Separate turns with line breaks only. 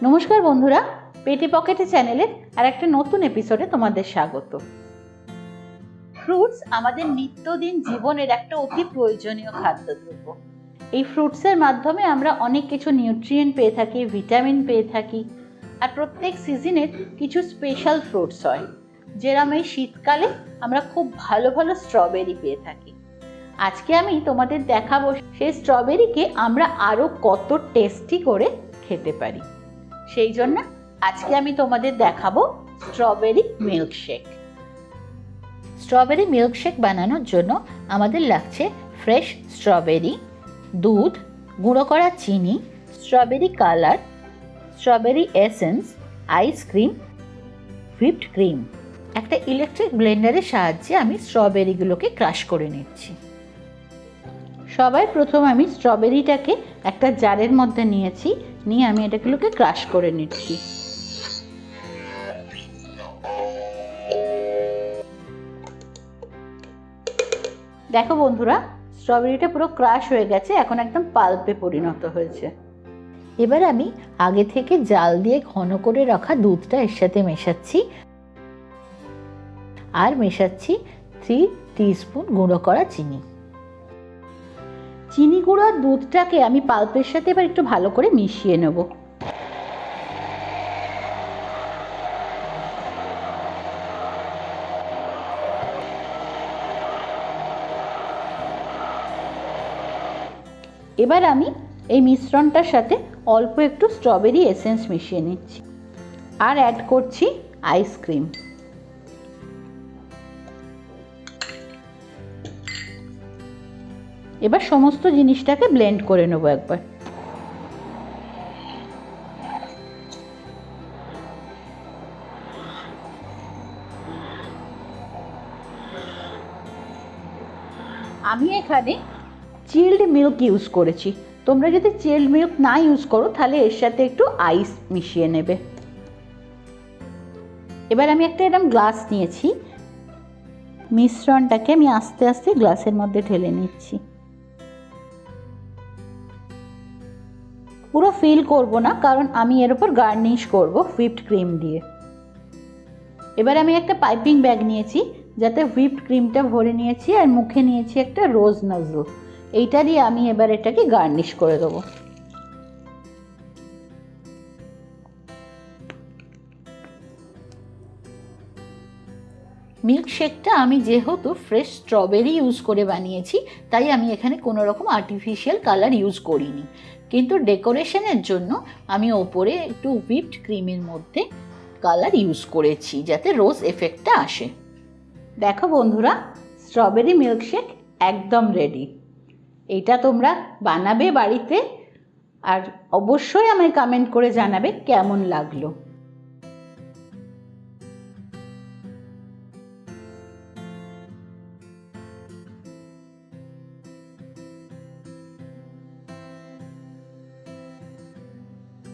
নমস্কার বন্ধুরা, পেটি পকেটে চ্যানেলের আর একটা নতুন এপিসোডে তোমাদের স্বাগত। ফ্রুটস আমাদের নিত্যদিন জীবনের একটা অতি প্রয়োজনীয় খাদ্যদ্রব্য। এই ফ্রুটসের মাধ্যমে আমরা অনেক কিছু নিউট্রিয়েন্ট পেয়ে থাকি, ভিটামিন পেয়ে থাকি। আর প্রত্যেক সিজনের কিছু স্পেশাল ফ্রুটস হয়, যেরকম এই শীতকালে আমরা খুব ভালো ভালো স্ট্রবেরি পেয়ে থাকি। আজকে আমি তোমাদের দেখাবো সেই স্ট্রবেরিকে আমরা আরও কত টেস্টি করে খেতে পারি। সেই জন্য আজকে আমি তোমাদের দেখাবো স্ট্রবেরি মিল্কশেক। স্ট্রবেরি মিল্কশেক বানানোর জন্য আমাদের লাগছে ফ্রেশ স্ট্রবেরি, দুধ, গুঁড়ো করা চিনি, strawberry colour, strawberry essence, ice cream, whipped cream. একটা ইলেকট্রিক ব্লেন্ডারের সাহায্যে আমি স্ট্রবেরিগুলোকে ক্রাশ করে নিচ্ছি। সবার প্রথম আমি স্ট্রবেরিটাকে একটা জারের মধ্যে নিয়েছি, নিয়ে আমি এটাগুলোকে ক্রাশ করে নিচ্ছি। দেখো বন্ধুরা, স্ট্রবেরিটা পুরো ক্রাশ হয়ে গেছে, এখন একদম পাল্পে পরিণত হয়েছে। এবার আমি আগে থেকে জাল দিয়ে ঘন করে রাখা দুধটা এর সাথে মেশাচ্ছি, আর মেশাচ্ছি 3 টিস্পুন গুঁড়ো করা চিনি। চিনি গুঁড়ো দুধটাকে আমি পাল্পের সাথে এবার একটু ভালো করে মিশিয়ে নেব। এবার আমি এই মিশ্রণটার সাথে অল্প একটু স্ট্রবেরি এসেন্স মিশিয়ে নিচ্ছি, আর অ্যাড করছি আইসক্রিম। এবার সমস্ত জিনিসটাকে ব্লেন্ড করে নেব একবার। আমি এখানে চিল্ড মিল্ক ইউজ করেছি, তোমরা যদি চিল্ড মিল্ক না ইউজ করো তাহলে এর সাথে একটু আইস মিশিয়ে নেবে। এবার আমি একটা এরকম গ্লাস নিয়েছি, মিশ্রণটাকে আমি আস্তে আস্তে গ্লাসের মধ্যে ঢেলে নিচ্ছি। পুরো ফিল করব না, কারণ আমি এর উপর গার্নিশ করব হুইপড ক্রিম দিয়ে। এবার আমি একটা পাইপিং ব্যাগ নিয়েছি, যাতে হুইপড ক্রিমটা ভরে নিয়েছি, আর মুখে নিয়েছি একটা রোজ নাজল। এইটা দিয়ে আমি এবার এটাকে গার্নিশ করে দেবো। মিল্কশেকটা আমি যেহেতু ফ্রেশ স্ট্রবেরি ইউজ করে বানিয়েছি, তাই আমি এখানে কোনো রকম আর্টিফিশিয়াল কালার ইউজ করিনি, কিন্তু ডেকোরেশনের জন্য আমি ওপরে একটু হুইপড ক্রিমের মধ্যে কালার ইউজ করেছি, যাতে রোজ এফেক্টটা আসে। দেখো বন্ধুরা, স্ট্রবেরি মিল্কশেক একদম রেডি। এটা তোমরা বানাবে বাড়িতে, আর অবশ্যই আমায় কমেন্ট করে জানাবে কেমন লাগলো।